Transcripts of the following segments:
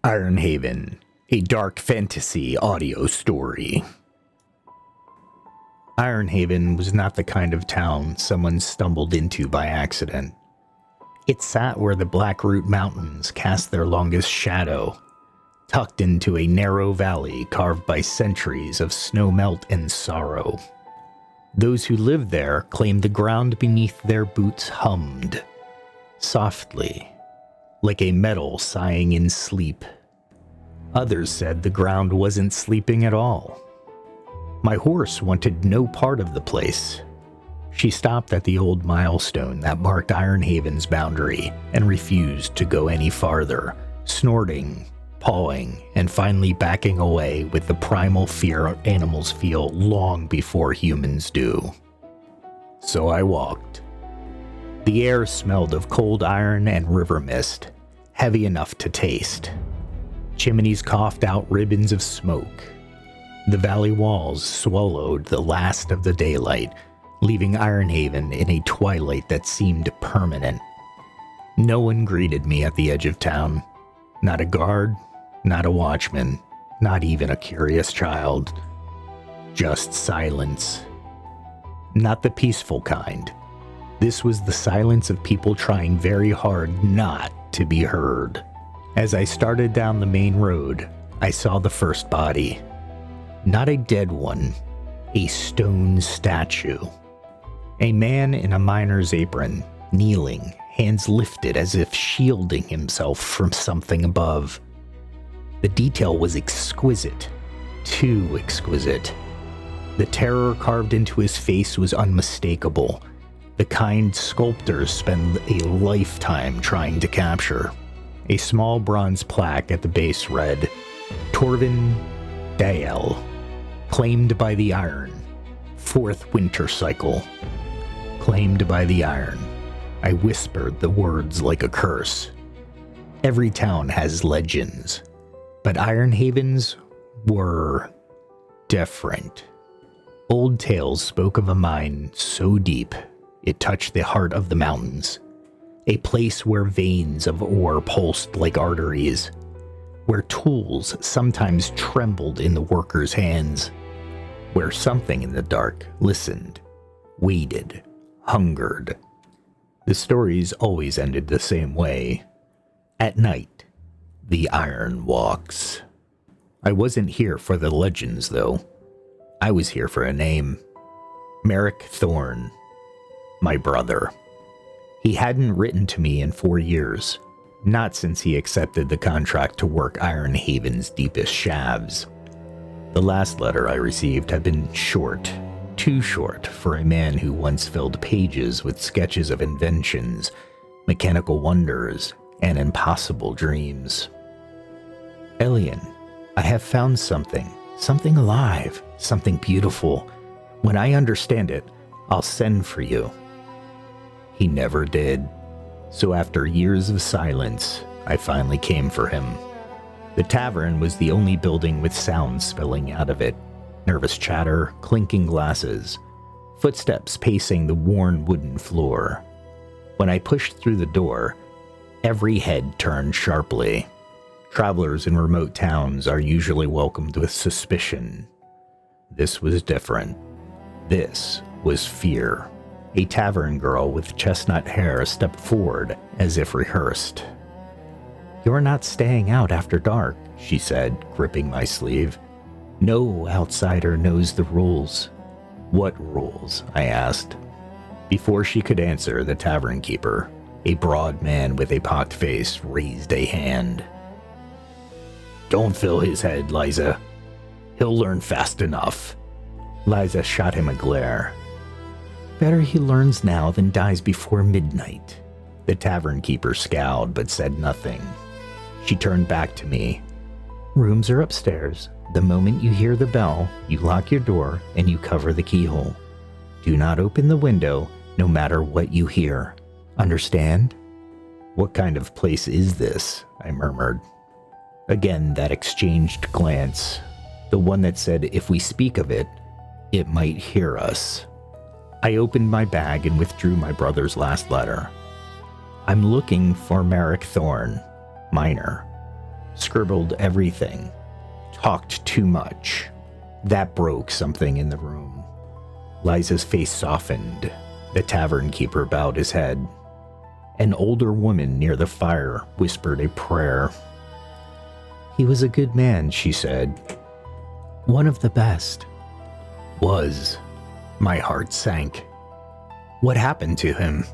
Ironhaven, a dark fantasy audio story. Ironhaven was not the kind of town someone stumbled into by accident. It sat where the Blackroot Mountains cast their longest shadow, tucked into a narrow valley carved by centuries of snowmelt and sorrow. Those who lived there claimed the ground beneath their boots hummed, softly, like a metal sighing in sleep. Others said the ground wasn't sleeping at all. My horse wanted no part of the place. She stopped at the old milestone that marked Ironhaven's boundary and refused to go any farther, snorting, pawing, and finally backing away with the primal fear animals feel long before humans do. So I walked. The air smelled of cold iron and river mist, heavy enough to taste. Chimneys coughed out ribbons of smoke. The valley walls swallowed the last of the daylight, leaving Ironhaven in a twilight that seemed permanent. No one greeted me at the edge of town. Not a guard, not a watchman, not even a curious child. Just silence. Not the peaceful kind. This was the silence of people trying very hard not to be heard. As I started down the main road, I saw the first body. Not a dead one, a stone statue. A man in a miner's apron, kneeling, hands lifted as if shielding himself from something above. The detail was exquisite, too exquisite. The terror carved into his face was unmistakable, the kind sculptors spend a lifetime trying to capture. A small bronze plaque at the base read, Torvin Dael, claimed by the iron, 4th winter cycle. Claimed by the iron. I whispered the words like a curse. Every town has legends, but Ironhaven's were different. Old tales spoke of a mine so deep it touched the heart of the mountains. A place where veins of ore pulsed like arteries, where tools sometimes trembled in the workers' hands, where something in the dark listened, waited, hungered. The stories always ended the same way. At night, the iron walks. I wasn't here for the legends, though. I was here for a name. Merrick Thorne, my brother. He hadn't written to me in 4 years, not since he accepted the contract to work Ironhaven's deepest shafts. The last letter I received had been short, too short for a man who once filled pages with sketches of inventions, mechanical wonders, and impossible dreams. Elian, I have found something alive, something beautiful. When I understand it, I'll send for you. He never did. So after years of silence, I finally came for him. The tavern was the only building with sound spilling out of it. Nervous chatter, clinking glasses, footsteps pacing the worn wooden floor. When I pushed through the door, every head turned sharply. Travelers in remote towns are usually welcomed with suspicion. This was different. This was fear. A tavern girl with chestnut hair stepped forward as if rehearsed. "You're not staying out after dark," she said, gripping my sleeve. "No outsider knows the rules." "What rules?" I asked. Before she could answer, the tavern keeper, a broad man with a pocked face, raised a hand. "Don't fill his head, Liza. He'll learn fast enough." Liza shot him a glare. "Better he learns now than dies before midnight." The tavern keeper scowled but said nothing. She turned back to me. "Rooms are upstairs. The moment you hear the bell, you lock your door and you cover the keyhole. Do not open the window, no matter what you hear. Understand?" "What kind of place is this?" I murmured. Again, that exchanged glance. The one that said, if we speak of it, it might hear us. I opened my bag and withdrew my brother's last letter. "I'm looking for Merrick Thorne, miner. scribbled everything, talked too much. That broke something in the room. Liza's face softened. The tavern keeper bowed his head. An older woman near the fire whispered a prayer. "He was a good man," she said. "One of the best." Was. My heart sank. What happened to him?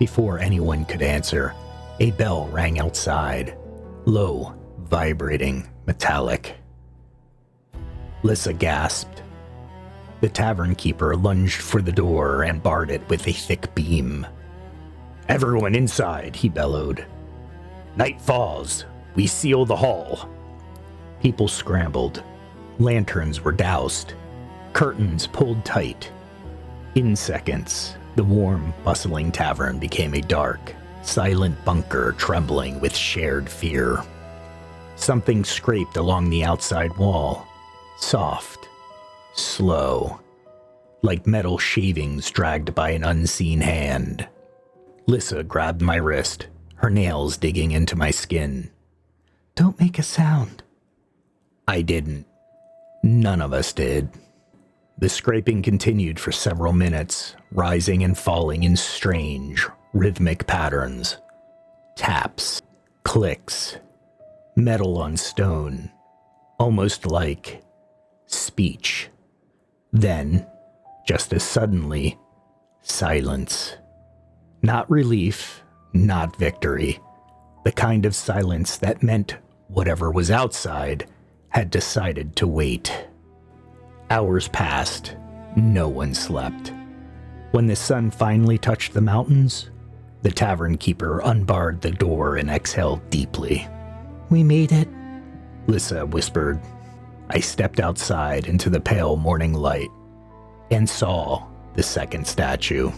Before anyone could answer, a bell rang outside. Low, vibrating, metallic. Lissa gasped. The tavern keeper lunged for the door and barred it with a thick beam. "Everyone inside," he bellowed. "Night falls. We seal the hall." People scrambled. Lanterns were doused. Curtains pulled tight. In seconds, the warm, bustling tavern became a dark, silent bunker trembling with shared fear. Something scraped along the outside wall. Soft. Slow. Like metal shavings dragged by an unseen hand. Lissa grabbed my wrist, her nails digging into my skin. "Don't make a sound." I didn't. None of us did. The scraping continued for several minutes, rising and falling in strange, rhythmic patterns. Taps, clicks, metal on stone, almost like speech. Then, just as suddenly, silence. Not relief, not victory. The kind of silence that meant whatever was outside had decided to wait. Hours passed. No one slept. When the sun finally touched the mountains, the tavern keeper unbarred the door and exhaled deeply. "We made it," Lissa whispered. I stepped outside into the pale morning light and saw the second statue.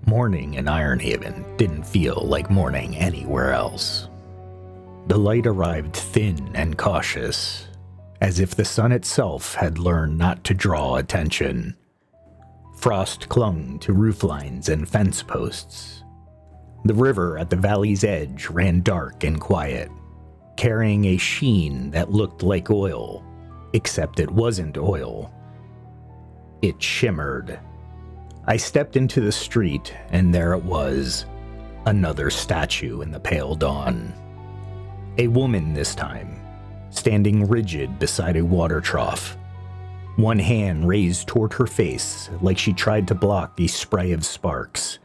Morning in Ironhaven didn't feel like morning anywhere else. The light arrived thin and cautious, as if the sun itself had learned not to draw attention. Frost clung to rooflines and fence posts. The river at the valley's edge ran dark and quiet, carrying a sheen that looked like oil, except it wasn't oil. It shimmered. I stepped into the street, and there it was, another statue in the pale dawn. A woman this time, standing rigid beside a water trough, one hand raised toward her face like she tried to block a spray of sparks.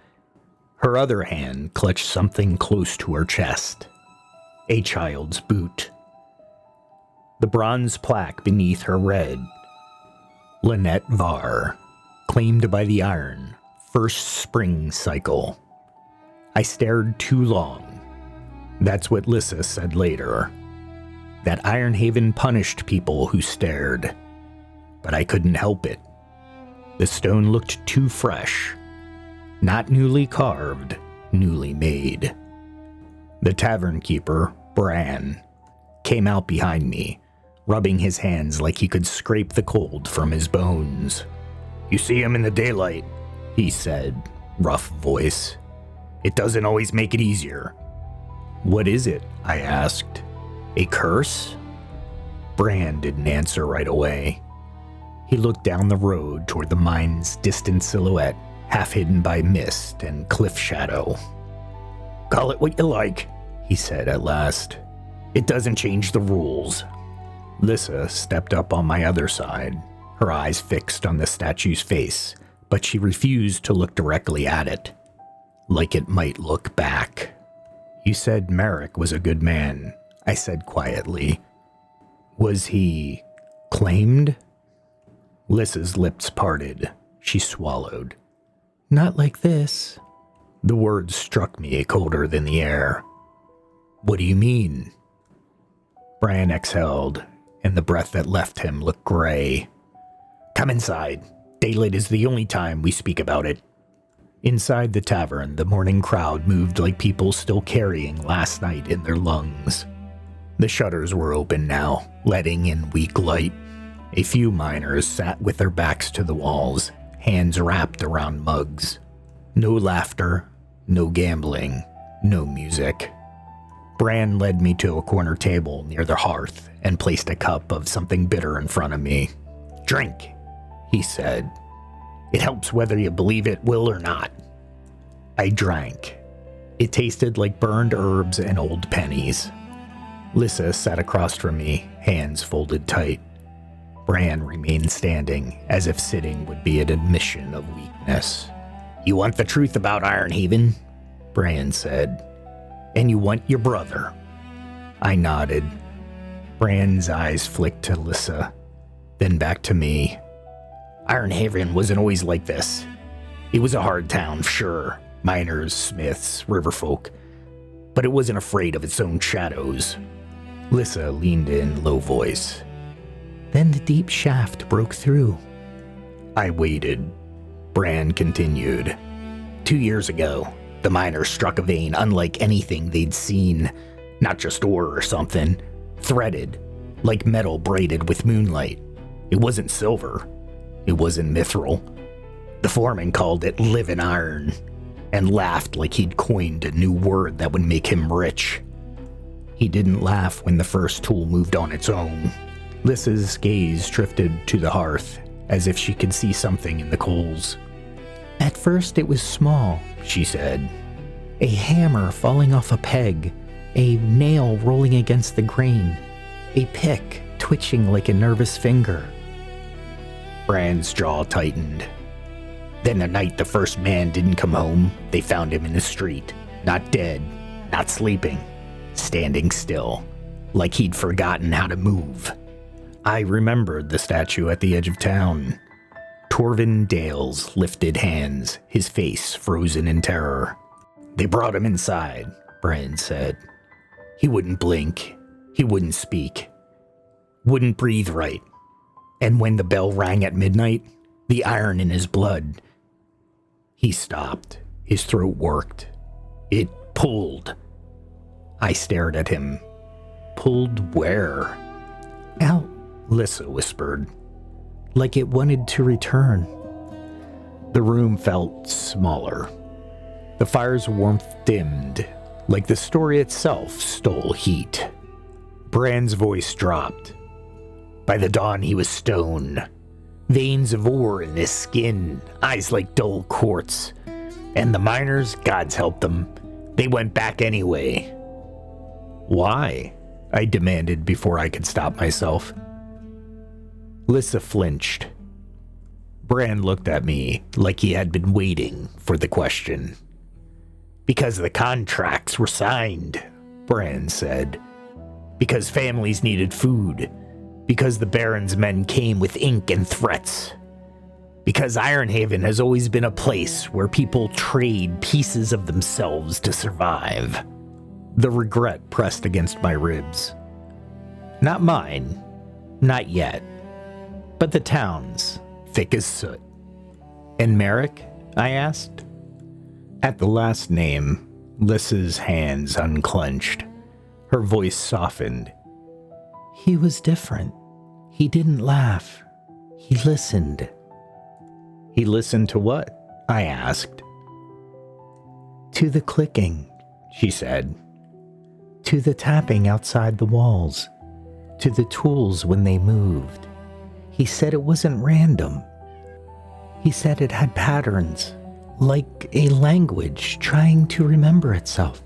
Her other hand clutched something close to her chest, a child's boot. The bronze plaque beneath her read, Lynette Var, claimed by the iron, first spring cycle. I stared too long. That's what Lissa said later. That Ironhaven punished people who stared. But I couldn't help it. The stone looked too fresh. Not newly carved, newly made. The tavern keeper, Bran, came out behind me, rubbing his hands like he could scrape the cold from his bones. "You see him in the daylight," he said, rough voice. "It doesn't always make it easier." "What is it?" I asked. "A curse?" Bran didn't answer right away. He looked down the road toward the mine's distant silhouette, half hidden by mist and cliff shadow. "Call it what you like," he said at last. "It doesn't change the rules." Lissa stepped up on my other side, her eyes fixed on the statue's face, but she refused to look directly at it, like it might look back. "You said Merrick was a good man," I said quietly. "Was he claimed?" Lissa's lips parted. She swallowed. "Not like this." The words struck me colder than the air. "What do you mean?" Bran exhaled, and the breath that left him looked gray. "Come inside. Daylight is the only time we speak about it." Inside the tavern, the morning crowd moved like people still carrying last night in their lungs. The shutters were open now, letting in weak light. A few miners sat with their backs to the walls, hands wrapped around mugs. No laughter, no gambling, no music. Bran led me to a corner table near the hearth and placed a cup of something bitter in front of me. "Drink," he said. "It helps whether you believe it will or not." I drank. It tasted like burned herbs and old pennies. Lissa sat across from me, hands folded tight. Bran remained standing, as if sitting would be an admission of weakness. "You want the truth about Ironhaven?" Bran said. "And you want your brother?" I nodded. Bran's eyes flicked to Lissa, then back to me. "Ironhaven wasn't always like this. It was a hard town, sure. Miners, smiths, riverfolk. But it wasn't afraid of its own shadows." Lissa leaned in, low voice. "Then the deep shaft broke through." I waited. Bran continued. 2 years ago, the miners struck a vein unlike anything they'd seen. Not just ore or something. Threaded, like metal braided with moonlight. It wasn't silver. It wasn't mithril. The foreman called it living iron, and laughed like he'd coined a new word that would make him rich. He didn't laugh when the first tool moved on its own. Lissa's gaze drifted to the hearth, as if she could see something in the coals. "At first it was small," she said. "A hammer falling off a peg, a nail rolling against the grain, a pick twitching like a nervous finger." Bran's jaw tightened. "Then the night the first man didn't come home, they found him in the street, not dead, not sleeping, standing still, like he'd forgotten how to move." I remembered the statue at the edge of town. Torvin Dale's lifted hands, his face frozen in terror. "They brought him inside," Bran said. "He wouldn't blink. He wouldn't speak. Wouldn't breathe right. And when the bell rang at midnight, the iron in his blood..." He stopped. His throat worked. "It pulled." I stared at him. "Pulled where?" "Out," Lissa whispered. "Like it wanted to return." The room felt smaller. The fire's warmth dimmed, like the story itself stole heat. Bran's voice dropped. "By the dawn he was stone. Veins of ore in his skin, eyes like dull quartz. And the miners, God's help them, they went back anyway." "Why?" I demanded before I could stop myself. Lissa flinched. Bran looked at me like he had been waiting for the question. "Because the contracts were signed," Bran said. "Because families needed food. Because the Baron's men came with ink and threats. Because Ironhaven has always been a place where people trade pieces of themselves to survive." The regret pressed against my ribs. Not mine. Not yet. But the town's, thick as soot. "And Merrick?" I asked. At the last name, Lissa's hands unclenched. Her voice softened. "He was different. He didn't laugh. He listened." "He listened to what?" I asked. "To the clicking," she said. "To the tapping outside the walls. To the tools when they moved. He said it wasn't random. He said it had patterns, like a language trying to remember itself."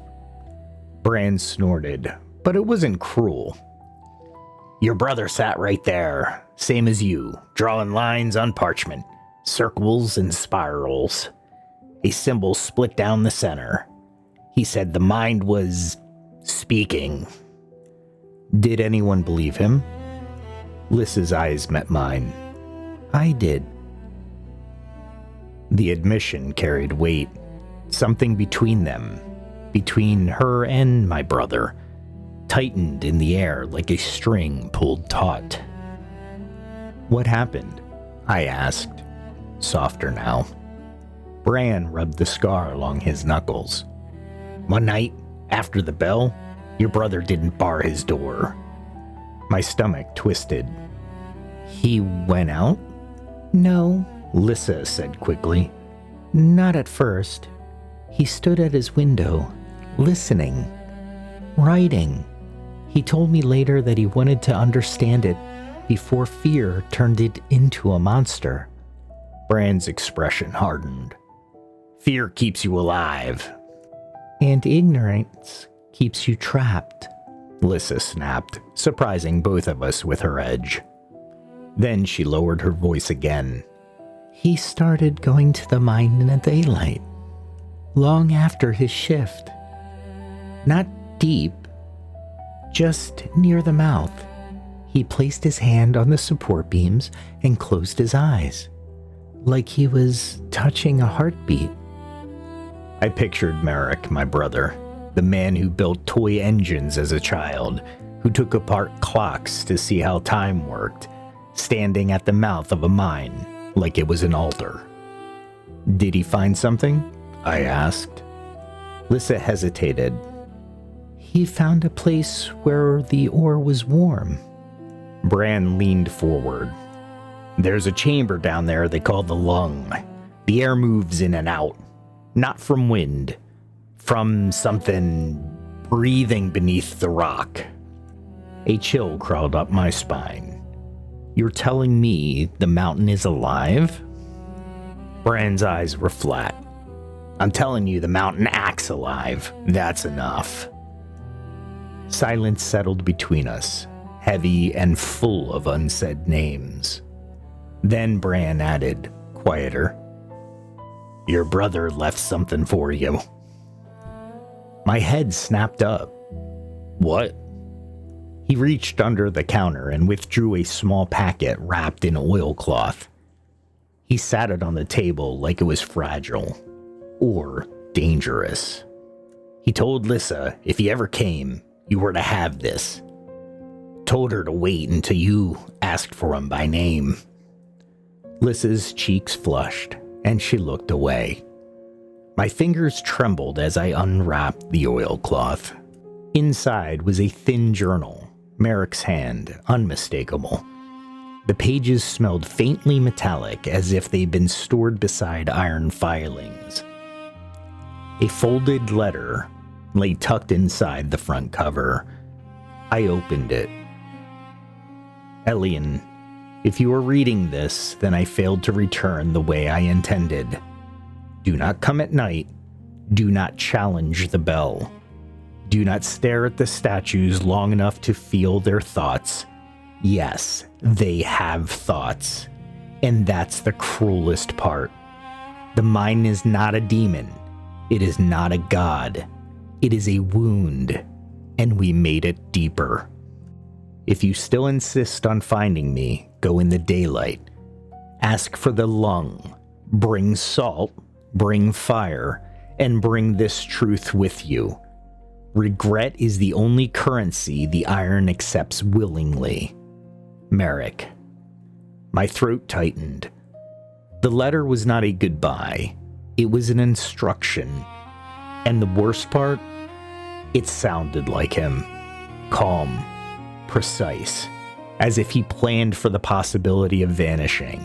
Bran snorted, but it wasn't cruel. "Your brother sat right there, same as you, drawing lines on parchment, circles and spirals. A symbol split down the center. He said the mind was speaking." "Did anyone believe him?" Lissa's eyes met mine. "I did." The admission carried weight. Something between them, between her and my brother, tightened in the air like a string pulled taut. "What happened?" I asked, softer now. Bran rubbed the scar along his knuckles. "One night, after the bell, your brother didn't bar his door." My stomach twisted. "He went out?" "No," Lissa said quickly. "Not at first. He stood at his window, listening. Writing. He told me later that he wanted to understand it before fear turned it into a monster. Bran's expression hardened. Fear keeps you alive. And ignorance keeps you trapped. Lissa snapped, surprising both of us with her edge. Then she lowered her voice again. He started going to the mine in the daylight, long after his shift. Not deep, just near the mouth. He placed his hand on the support beams and closed his eyes, like he was touching a heartbeat. I pictured Merrick, my brother, the man who built toy engines as a child, who took apart clocks to see how time worked, standing at the mouth of a mine like it was an altar. Did he find something? I asked. Lissa hesitated. He found a place where the ore was warm. Bran leaned forward. There's a chamber down there they call the lung. The air moves in and out. Not from wind. From something breathing beneath the rock. A chill crawled up my spine. You're telling me the mountain is alive? Bran's eyes were flat. I'm telling you the mountain acts alive. That's enough. Silence settled between us, heavy and full of unsaid names. Then Bran added, quieter, Your brother left something for you. My head snapped up. What? He reached under the counter and withdrew a small packet wrapped in oilcloth. He sat it on the table like it was fragile, or dangerous. He told Lissa if he ever came, you were to have this. Told her to wait until you asked for him by name. Lissa's cheeks flushed, and she looked away. My fingers trembled as I unwrapped the oilcloth. Inside was a thin journal, Merrick's hand, unmistakable. The pages smelled faintly metallic, as if they'd been stored beside iron filings. A folded letter lay tucked inside the front cover. I opened it. Elian, if you are reading this, then I failed to return the way I intended. Do not come at night. Do not challenge the bell. Do not stare at the statues long enough to feel their thoughts. Yes, they have thoughts. And that's the cruelest part. The mine is not a demon. It is not a god. It is a wound. And we made it deeper. If you still insist on finding me, go in the daylight. Ask for the lung. Bring salt, bring fire, and bring this truth with you. Regret is the only currency the iron accepts willingly. Merrick. My throat tightened. The letter was not a goodbye. It was an instruction. And the worst part? It sounded like him. Calm. Precise, as if he planned for the possibility of vanishing.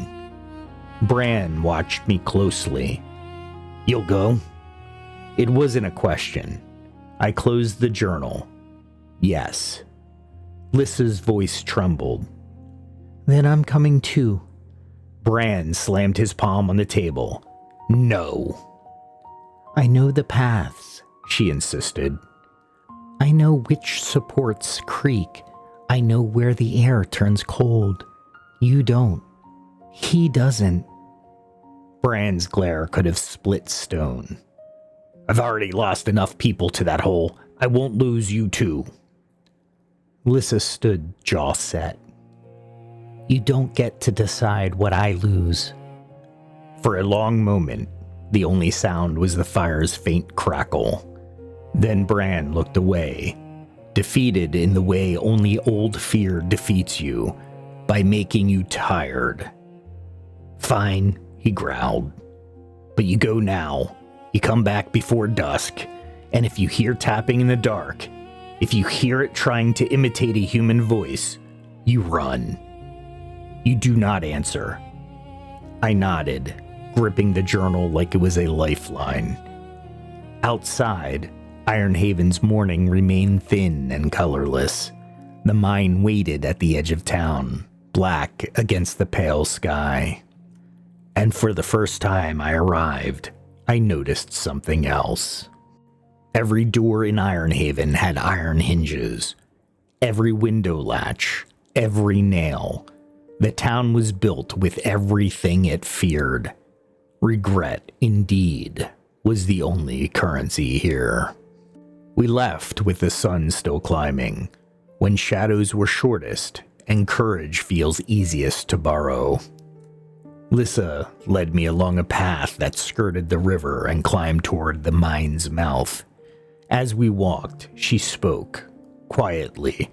Bran watched me closely. You'll go? It wasn't a question. I closed the journal. Yes. Lissa's voice trembled. Then I'm coming too. Bran slammed his palm on the table. No. I know the paths, she insisted. I know which supports creak. I know where the air turns cold. You don't. He doesn't. Bran's glare could have split stone. I've already lost enough people to that hole. I won't lose you too. Lissa stood jaw set. You don't get to decide what I lose. For a long moment, the only sound was the fire's faint crackle. Then Bran looked away. Defeated in the way only old fear defeats you, by making you tired. Fine, he growled. But you go now. You come back before dusk, and if you hear tapping in the dark, if you hear it trying to imitate a human voice, you run. You do not answer. I nodded, gripping the journal like it was a lifeline. Outside, Ironhaven's morning remained thin and colorless. The mine waited at the edge of town, black against the pale sky. And for the first time I arrived, I noticed something else. Every door in Ironhaven had iron hinges. Every window latch, every nail. The town was built with everything it feared. Regret, indeed, was the only currency here. We left with the sun still climbing, when shadows were shortest and courage feels easiest to borrow. Lissa led me along a path that skirted the river and climbed toward the mine's mouth. As we walked, she spoke, quietly,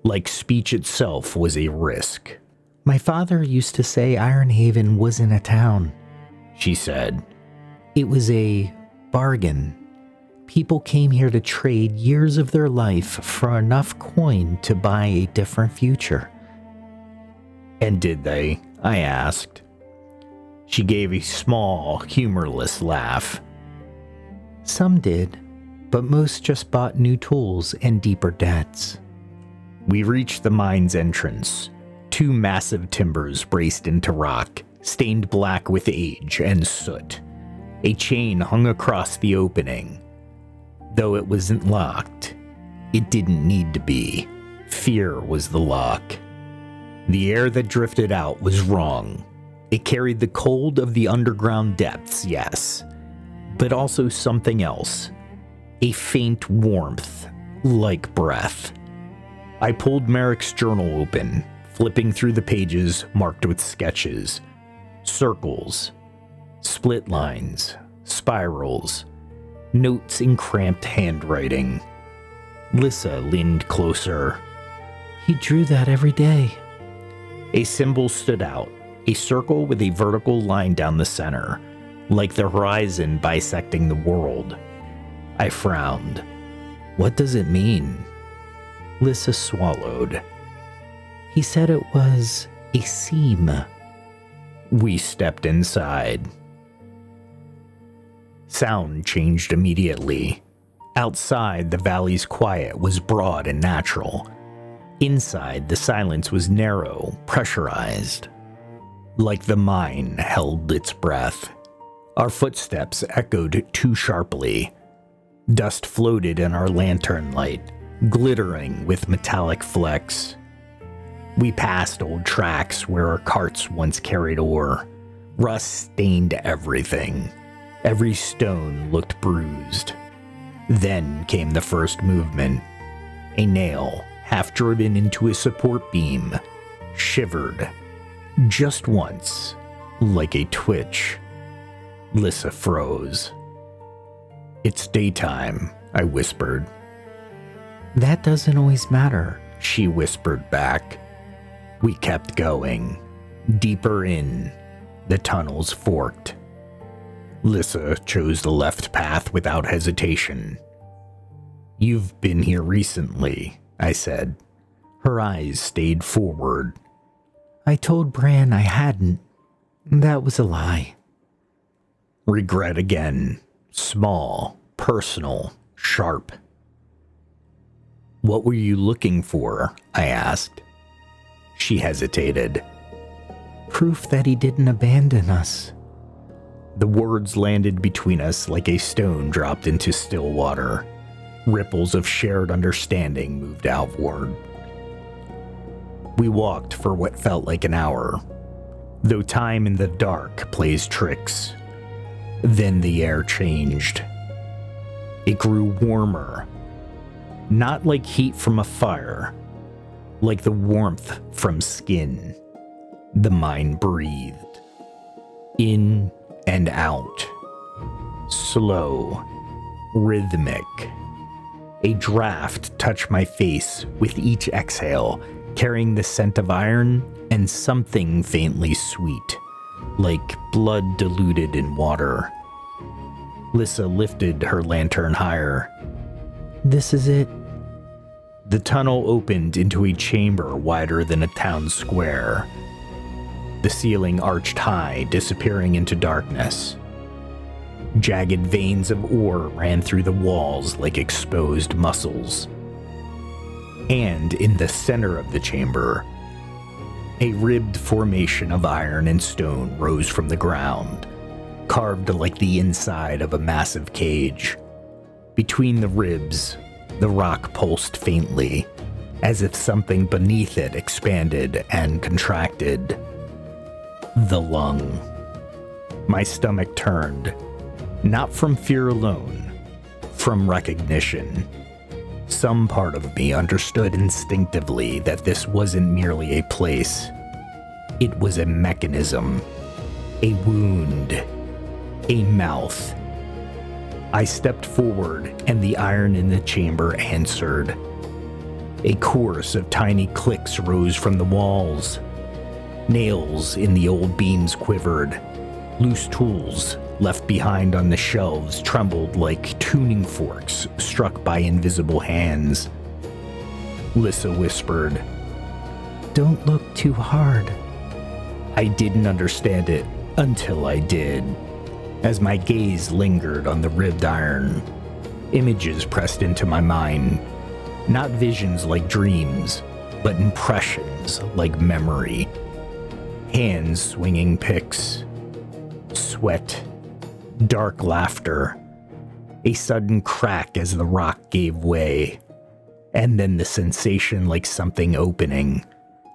like speech itself was a risk. "My father used to say Ironhaven wasn't a town," she said. "It was a bargain. People came here to trade years of their life for enough coin to buy a different future." "And did they?" I asked. She gave a small, humorless laugh. "Some did, but most just bought new tools and deeper debts." We reached the mine's entrance. Two massive timbers braced into rock, stained black with age and soot. A chain hung across the opening. Though it wasn't locked, it didn't need to be. Fear was the lock. The air that drifted out was wrong. It carried the cold of the underground depths, yes, but also something else. A faint warmth, like breath. I pulled Merrick's journal open, flipping through the pages marked with sketches. Circles, split lines, spirals, notes in cramped handwriting. Lissa leaned closer. "He drew that every day." A symbol stood out, a circle with a vertical line down the center, like the horizon bisecting the world. I frowned. "What does it mean?" Lissa swallowed. "He said it was a seam." We stepped inside. Sound changed immediately. Outside, the valley's quiet was broad and natural. Inside, the silence was narrow, pressurized. Like the mine held its breath. Our footsteps echoed too sharply. Dust floated in our lantern light, glittering with metallic flecks. We passed old tracks where our carts once carried ore. Rust stained everything. Every stone looked bruised. Then came the first movement. A nail, half driven into a support beam, shivered. Just once, like a twitch. Lissa froze. "It's daytime," I whispered. "That doesn't always matter," she whispered back. We kept going. Deeper in, the tunnels forked. Lissa chose the left path without hesitation. "You've been here recently," I said. Her eyes stayed forward. "I told Bran I hadn't. That was a lie." Regret again. Small, personal, sharp. "What were you looking for?" I asked. She hesitated. "Proof that he didn't abandon us." The words landed between us like a stone dropped into still water. Ripples of shared understanding moved outward. We walked for what felt like an hour, though time in the dark plays tricks. Then the air changed. It grew warmer, not like heat from a fire, like the warmth from skin. The mind breathed. In and out. Slow. Rhythmic. A draft touched my face with each exhale, carrying the scent of iron and something faintly sweet, like blood diluted in water. Lissa lifted her lantern higher. "This is it." The tunnel opened into a chamber wider than a town square. The ceiling arched high, disappearing into darkness. Jagged veins of ore ran through the walls like exposed muscles. And in the center of the chamber, a ribbed formation of iron and stone rose from the ground, carved like the inside of a massive cage. Between the ribs, the rock pulsed faintly, as if something beneath it expanded and contracted. The lung. My stomach turned, not from fear alone, from recognition. Some part of me understood instinctively that this wasn't merely a place. It was a mechanism, a wound, a mouth. I stepped forward, and the iron in the chamber answered. A chorus of tiny clicks rose from the walls. Nails in the old beams quivered. Loose tools left behind on the shelves trembled like tuning forks struck by invisible hands. Lissa whispered, "Don't look too hard." I didn't understand it until I did. As my gaze lingered on the ribbed iron, images pressed into my mind. Not visions like dreams, but impressions like memory. Hands swinging picks. Sweat. Dark laughter. A sudden crack as the rock gave way. And then the sensation like something opening.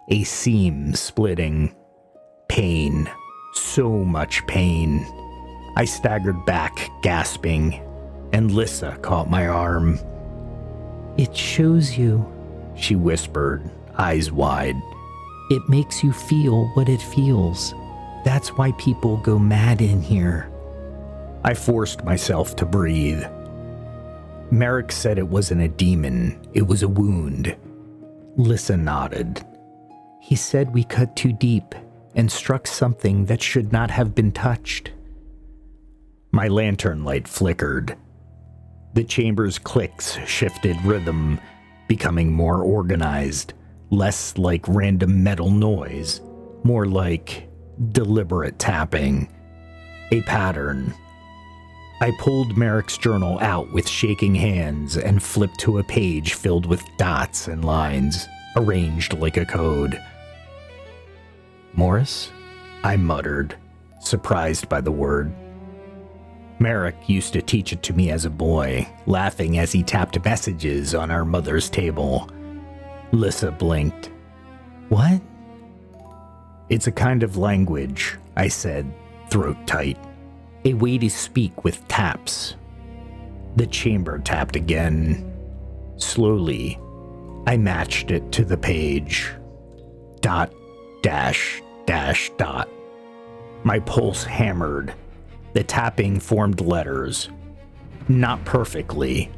A seam splitting. Pain. So much pain. I staggered back, gasping, and Lissa caught my arm. "It shows you," she whispered, eyes wide. "It makes you feel what it feels. That's why people go mad in here." I forced myself to breathe. Merrick said it wasn't a demon, it was a wound. Lissa nodded. "He said we cut too deep and struck something that should not have been touched." My lantern light flickered. The chamber's clicks shifted rhythm, becoming more organized, less like random metal noise, more like deliberate tapping. A pattern. I pulled Merrick's journal out with shaking hands and flipped to a page filled with dots and lines, arranged like a code. "Morris?" I muttered, surprised by the word. Merrick used to teach it to me as a boy, laughing as he tapped messages on our mother's table. Lissa blinked. "What?" "It's a kind of language," I said, throat tight. "A way to speak with taps." The chamber tapped again. Slowly, I matched it to the page. Dot, dash, dash, dot. My pulse hammered. The tapping formed letters. Not perfectly.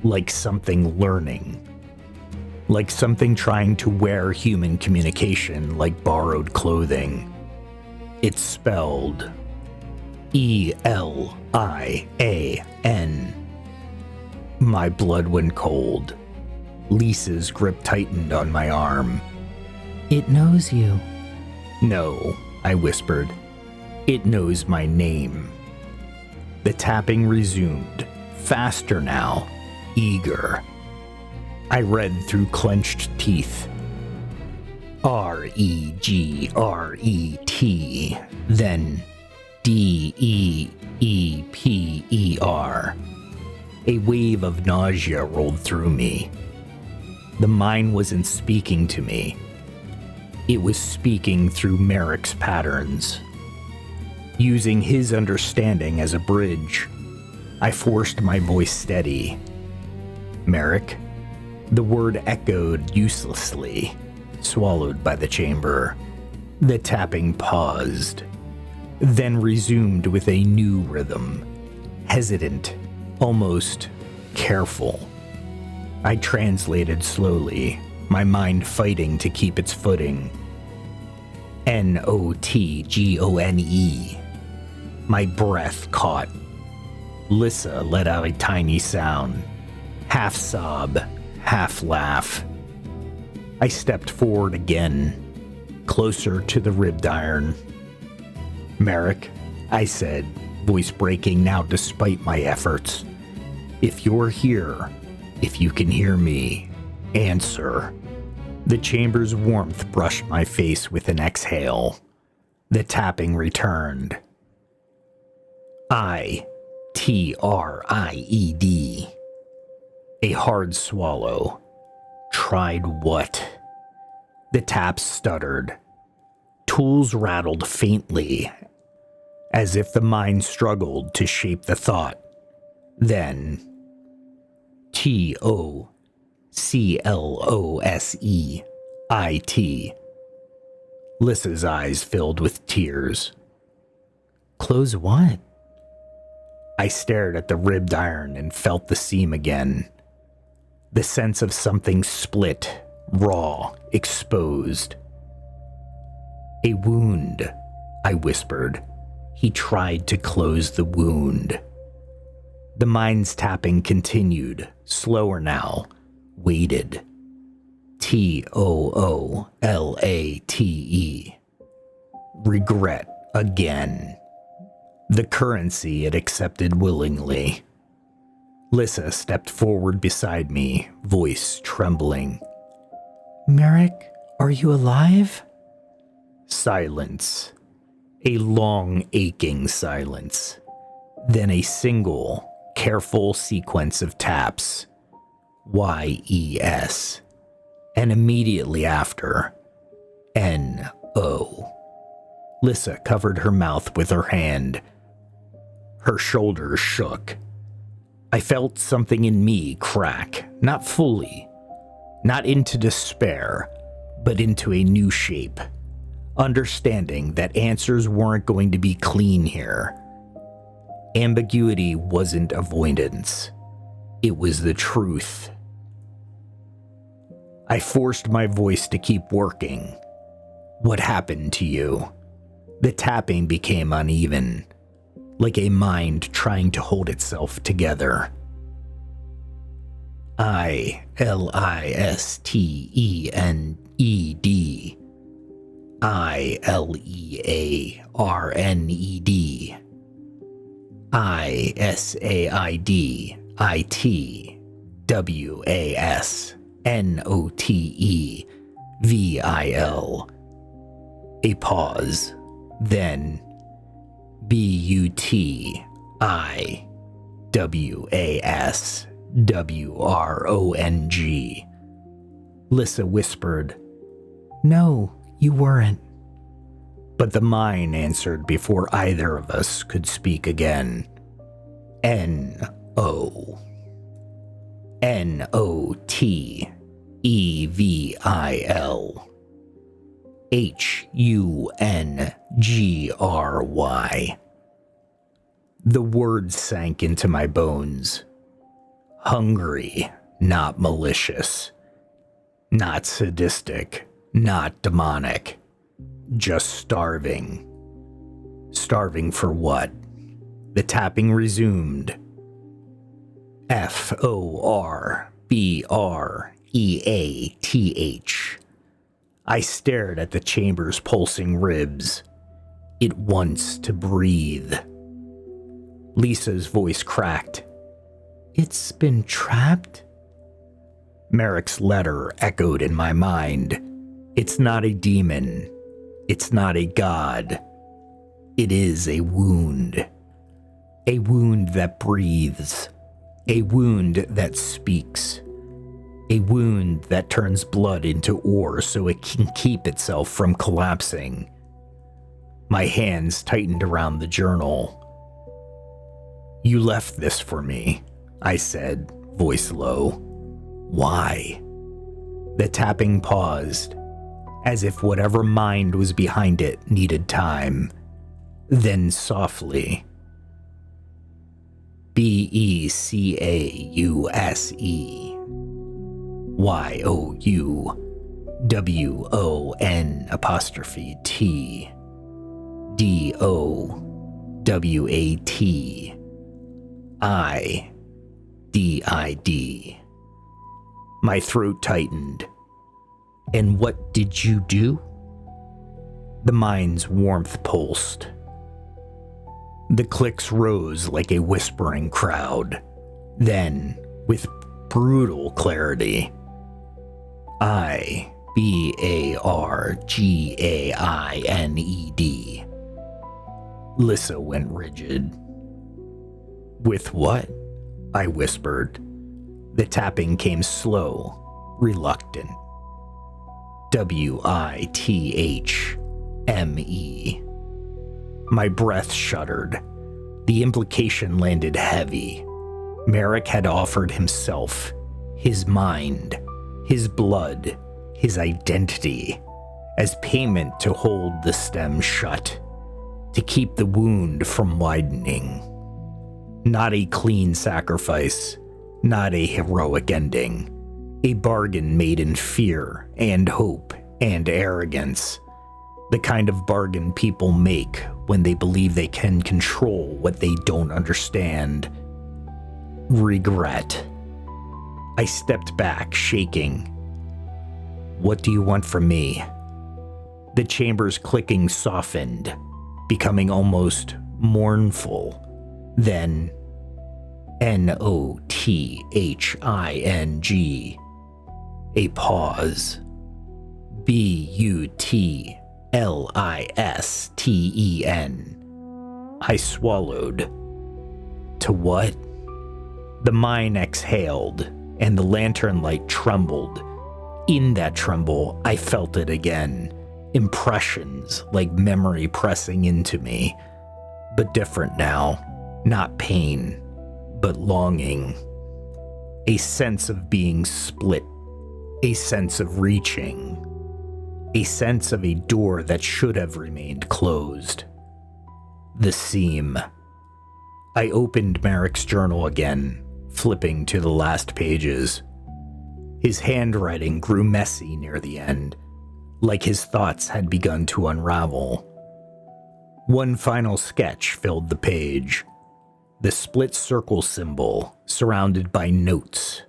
Like something learning. Like something trying to wear human communication like borrowed clothing. It spelled E-L-I-A-N. My blood went cold. Lisa's grip tightened on my arm. "It knows you." "No," I whispered. "It knows my name." The tapping resumed, faster now, eager. I read through clenched teeth. R-E-G-R-E-T, then D-E-E-P-E-R. A wave of nausea rolled through me. The mind wasn't speaking to me. It was speaking through Merrick's patterns. Using his understanding as a bridge, I forced my voice steady. "Merrick?" The word echoed uselessly, swallowed by the chamber. The tapping paused, then resumed with a new rhythm, hesitant, almost careful. I translated slowly, my mind fighting to keep its footing. N-O-T-G-O-N-E. My breath caught. Lissa let out a tiny sound, half sob, half laugh. I stepped forward again, closer to the ribbed iron. "Merrick," I said, voice breaking now despite my efforts. If you're here, if you can hear me, answer. The chamber's warmth brushed my face with an exhale. The tapping returned. I-T-R-I-E-D. A hard swallow. Tried what? The taps stuttered. Tools rattled faintly, as if the mind struggled to shape the thought. Then, T-O-C-L-O-S-E-I-T. Lissa's eyes filled with tears. Close what? I stared at the ribbed iron and felt the seam again. The sense of something split, raw, exposed. A wound, I whispered. He tried to close the wound. The mind's tapping continued, slower now, waited. T-O-O-L-A-T-E. Regret again. The currency it accepted willingly. Lissa stepped forward beside me, voice trembling. Merrick, are you alive? Silence. A long, aching silence. Then a single, careful sequence of taps. Y-E-S. And immediately after, N-O. Lissa covered her mouth with her hand. Her shoulders shook. I felt something in me crack, not fully, not into despair, but into a new shape. Understanding that answers weren't going to be clean here. Ambiguity wasn't avoidance. It was the truth. I forced my voice to keep working. What happened to you? The tapping became uneven, like a mind trying to hold itself together. I-L-I-S-T-E-N-E-D. I-L-E-A-R-N-E-D. I-S-A-I-D-I-T-W-A-S-N-O-T-E-V-I-L. A pause, then B-U-T-I-W-A-S-W-R-O-N-G. Lissa whispered, No, you weren't. But the mind answered before either of us could speak again. N-O. N-O-T-E-V-I-L. H-U-N-G-R-Y. The words sank into my bones. Hungry, not malicious. Not sadistic, not demonic. Just starving. Starving for what? The tapping resumed. F-O-R-B-R-E-A-T-H. I stared at the chamber's pulsing ribs. It wants to breathe. Lisa's voice cracked. It's been trapped? Merrick's letter echoed in my mind. It's not a demon. It's not a god. It is a wound. A wound that breathes. A wound that speaks. A wound that turns blood into ore so it can keep itself from collapsing. My hands tightened around the journal. You left this for me, I said, voice low. Why? The tapping paused, as if whatever mind was behind it needed time. Then softly, B-E-C-A-U-S-E. Y-O-U-W-O-N apostrophe T D-O-W-A-T I-D-I-D. My throat tightened. And what did you do? The mind's warmth pulsed. The clicks rose like a whispering crowd. Then, with brutal clarity, Ibargained. Lissa went rigid. With what? I whispered. The tapping came slow, reluctant. WITHME. My breath shuddered. The implication landed heavy. Merrick had offered himself, his mind, his blood, his identity, as payment to hold the stem shut, to keep the wound from widening. Not a clean sacrifice, not a heroic ending. A bargain made in fear and hope and arrogance. The kind of bargain people make when they believe they can control what they don't understand. Regret. I stepped back, shaking. What do you want from me? The chamber's clicking softened, becoming almost mournful. Then, NOTHING. A pause. BUTLISTEN. I swallowed. To what? The mine exhaled, and the lantern light trembled. In that tremble, I felt it again. Impressions like memory pressing into me. But different now. Not pain, but longing. A sense of being split. A sense of reaching. A sense of a door that should have remained closed. The seam. I opened Merrick's journal again, flipping to the last pages. His handwriting grew messy near the end, like his thoughts had begun to unravel. One final sketch filled the page. The split circle symbol, surrounded by notes.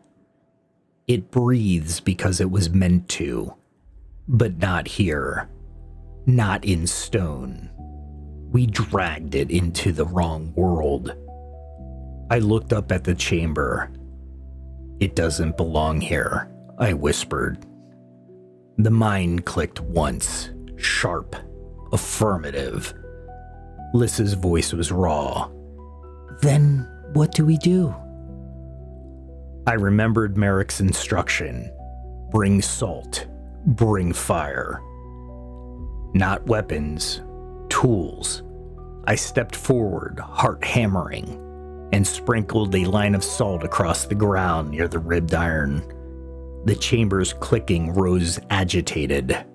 It breathes because it was meant to, but not here. Not in stone. We dragged it into the wrong world. I looked up at the chamber. It doesn't belong here, I whispered. The mind clicked once, sharp, affirmative. Lissa's voice was raw. Then what do we do? I remembered Merrick's instruction. Bring salt, bring fire. Not weapons, tools. I stepped forward, heart hammering, and sprinkled a line of salt across the ground near the ribbed iron. The chamber's clicking rose agitated.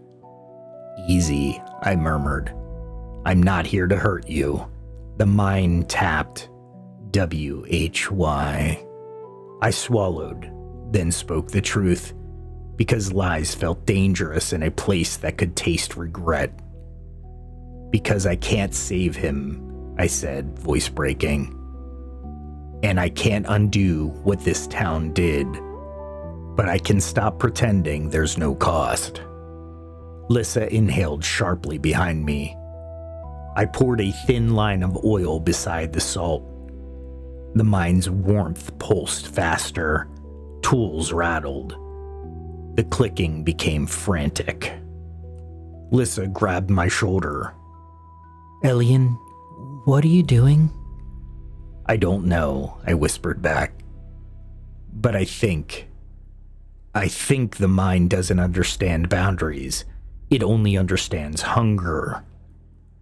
Easy, I murmured. I'm not here to hurt you. The mind tapped. WHY. I swallowed, then spoke the truth, because lies felt dangerous in a place that could taste regret. Because I can't save him, I said, voice breaking. And I can't undo what this town did, but I can stop pretending there's no cost. Lissa inhaled sharply behind me. I poured a thin line of oil beside the salt. The mine's warmth pulsed faster. Tools rattled. The clicking became frantic. Lissa grabbed my shoulder. Elian, what are you doing? I don't know, I whispered back. But I think the mind doesn't understand boundaries. It only understands hunger.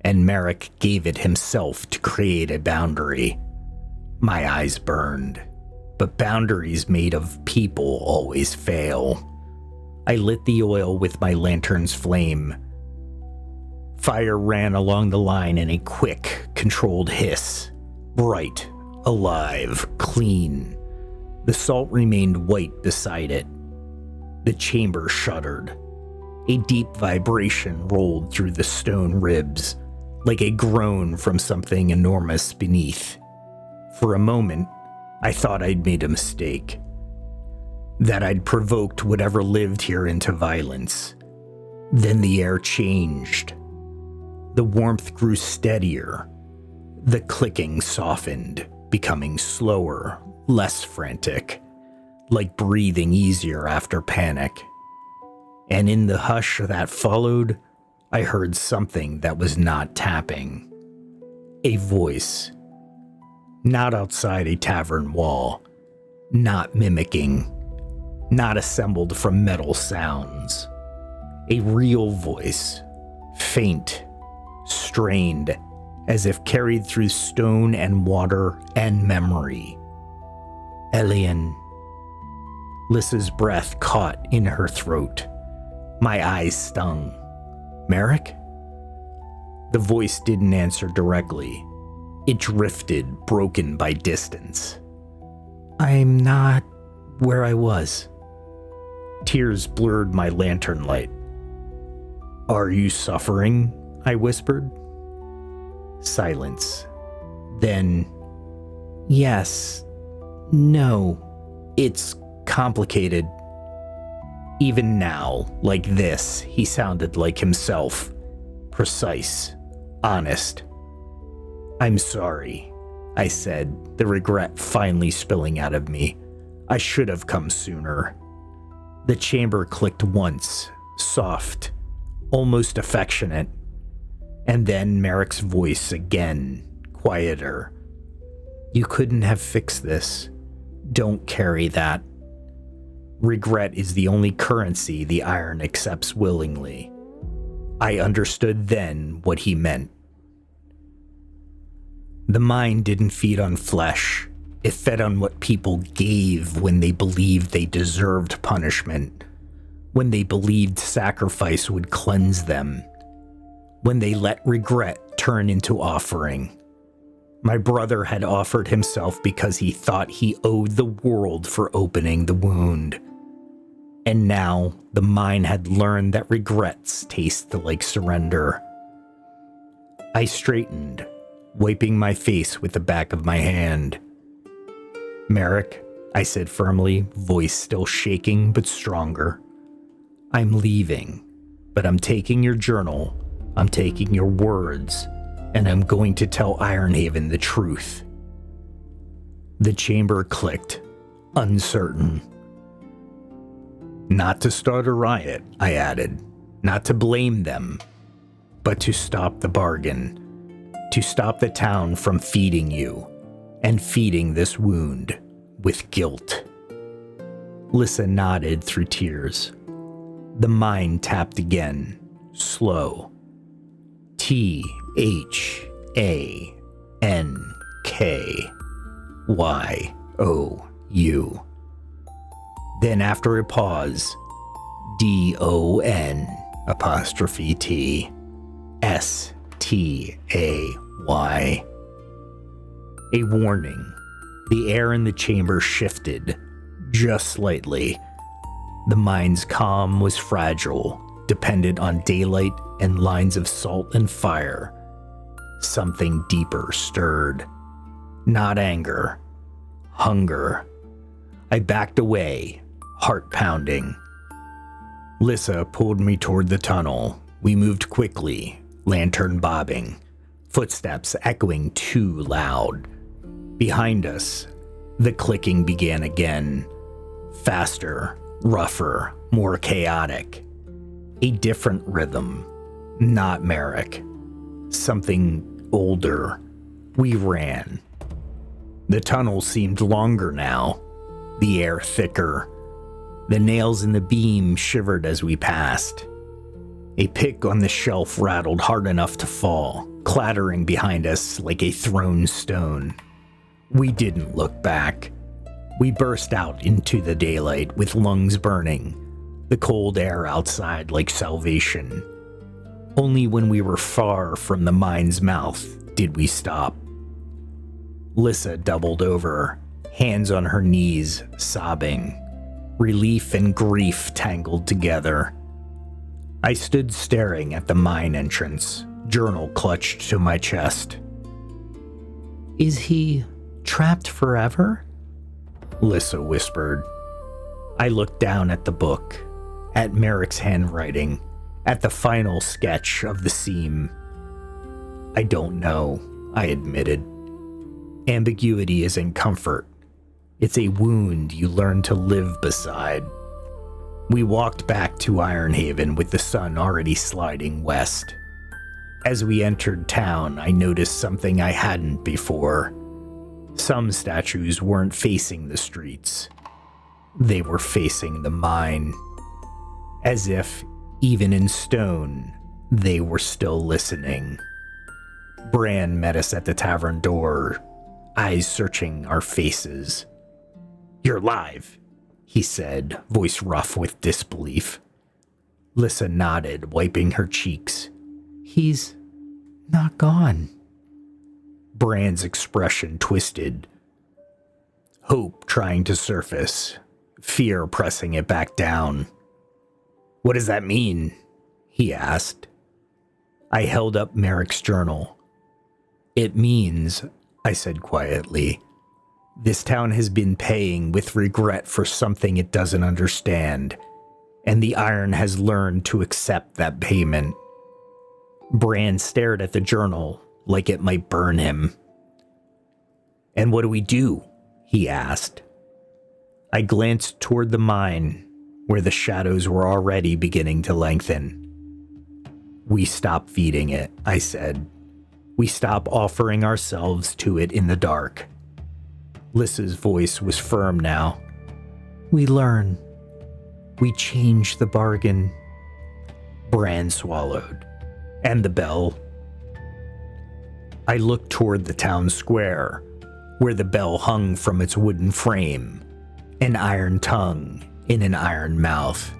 And Merrick gave it himself to create a boundary. My eyes burned, but boundaries made of people always fail. I lit the oil with my lantern's flame. Fire ran along the line in a quick, controlled hiss. Bright, alive, clean. The salt remained white beside it. The chamber shuddered. A deep vibration rolled through the stone ribs, like a groan from something enormous beneath. For a moment, I thought I'd made a mistake. That I'd provoked whatever lived here into violence. Then the air changed. The warmth grew steadier. The clicking softened, becoming slower, less frantic, like breathing easier after panic. And in the hush that followed, I heard something that was not tapping. A voice. Not outside a tavern wall. Not mimicking. Not assembled from metal sounds. A real voice. Faint. Strained. As if carried through stone and water and memory. Elian. Lissa's breath caught in her throat. My eyes stung. Merrick? The voice didn't answer directly. It drifted, broken by distance. I'm not where I was. Tears blurred my lantern light. Are you suffering? I whispered. Silence. Then, yes, no, it's complicated. Even now, like this, he sounded like himself. Precise. Honest. I'm sorry, I said, the regret finally spilling out of me. I should have come sooner. The chamber clicked once, soft, almost affectionate. And then Merrick's voice again, quieter. You couldn't have fixed this. Don't carry that. Regret is the only currency the iron accepts willingly. I understood then what he meant. The mind didn't feed on flesh. It fed on what people gave when they believed they deserved punishment, when they believed sacrifice would cleanse them, when they let regret turn into offering. My brother had offered himself because he thought he owed the world for opening the wound. And now the mind had learned that regrets taste like surrender. I straightened, wiping my face with the back of my hand. Merrick, I said firmly, voice still shaking but stronger. I'm leaving, but I'm taking your journal, I'm taking your words, and I'm going to tell Ironhaven the truth. The chamber clicked, uncertain. Not to start a riot, I added. Not to blame them, but to stop the bargain. To stop the town from feeding you, and feeding this wound with guilt. Lissa nodded through tears. The mind tapped again, slow. THANKYOU. Then after a pause, DON''TSTAY. A warning. The air in the chamber shifted, just slightly. The mind's calm was fragile, dependent on daylight and lines of salt and fire. Something deeper stirred. Not anger. Hunger. I backed away, heart pounding. Lissa pulled me toward the tunnel. We moved quickly, lantern bobbing, footsteps echoing too loud. Behind us, the clicking began again. Faster, rougher, more chaotic. A different rhythm. Not Merrick. Something older. We ran. The tunnel seemed longer now. The air thicker. The nails in the beam shivered as we passed. A pick on the shelf rattled hard enough to fall, clattering behind us like a thrown stone. We didn't look back. We burst out into the daylight with lungs burning, the cold air outside like salvation. Only when we were far from the mind's mouth did we stop. Lissa doubled over, hands on her knees, sobbing. Relief and grief tangled together. I stood staring at the mine entrance, journal clutched to my chest. Is he trapped forever? Lissa whispered. I looked down at the book, at Merrick's handwriting, at the final sketch of the seam. I don't know, I admitted. Ambiguity isn't comfort. It's a wound you learn to live beside. We walked back to Ironhaven with the sun already sliding west. As we entered town, I noticed something I hadn't before. Some statues weren't facing the streets. They were facing the mine. As if, even in stone, they were still listening. Bran met us at the tavern door, eyes searching our faces. "You're live," he said, voice rough with disbelief. Lissa nodded, wiping her cheeks. "He's not gone." Bran's expression twisted. Hope trying to surface, fear pressing it back down. "What does that mean?" he asked. I held up Merrick's journal. "It means," I said quietly, "this town has been paying with regret for something it doesn't understand, and the Iron has learned to accept that payment." Bran stared at the journal like it might burn him. "And what do we do?" he asked. I glanced toward the mine, where the shadows were already beginning to lengthen. "We stop feeding it," I said. "We stop offering ourselves to it in the dark." Lissa's voice was firm now. "We learn. We change the bargain." Bran swallowed. "And the bell?" I looked toward the town square, where the bell hung from its wooden frame, an iron tongue in an iron mouth.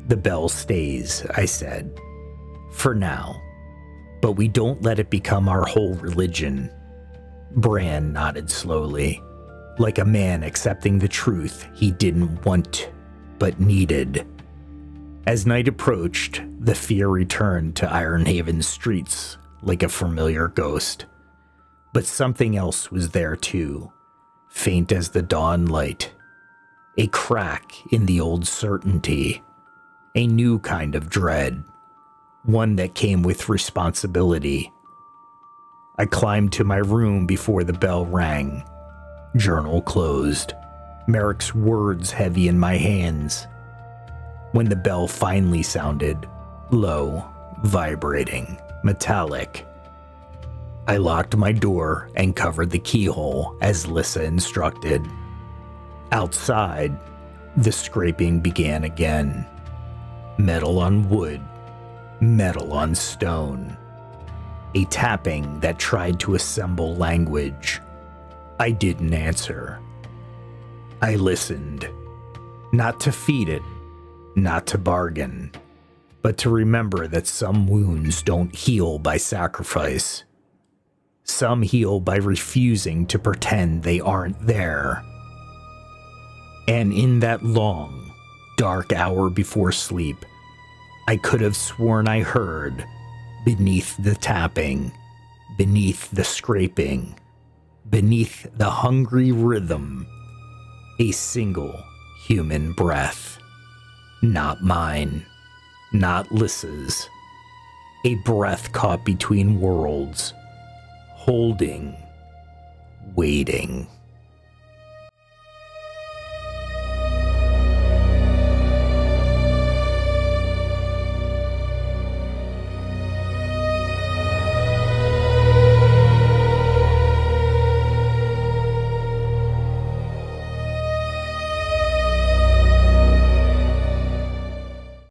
"The bell stays," I said. "For now. But we don't let it become our whole religion." Bran nodded slowly, like a man accepting the truth he didn't want, but needed. As night approached, the fear returned to Ironhaven's streets like a familiar ghost. But something else was there too, faint as the dawn light. A crack in the old certainty. A new kind of dread. One that came with responsibility. I climbed to my room before the bell rang. Journal closed. Merrick's words heavy in my hands. When the bell finally sounded, low, vibrating, metallic, I locked my door and covered the keyhole as Lissa instructed. Outside, the scraping began again. Metal on wood, metal on stone. A tapping that tried to assemble language. I didn't answer. I listened. Not to feed it, not to bargain, but to remember that some wounds don't heal by sacrifice. Some heal by refusing to pretend they aren't there. And in that long, dark hour before sleep, I could have sworn I heard, beneath the tapping, beneath the scraping, beneath the hungry rhythm, a single human breath. Not mine, not Lissa's. A breath caught between worlds, holding, waiting.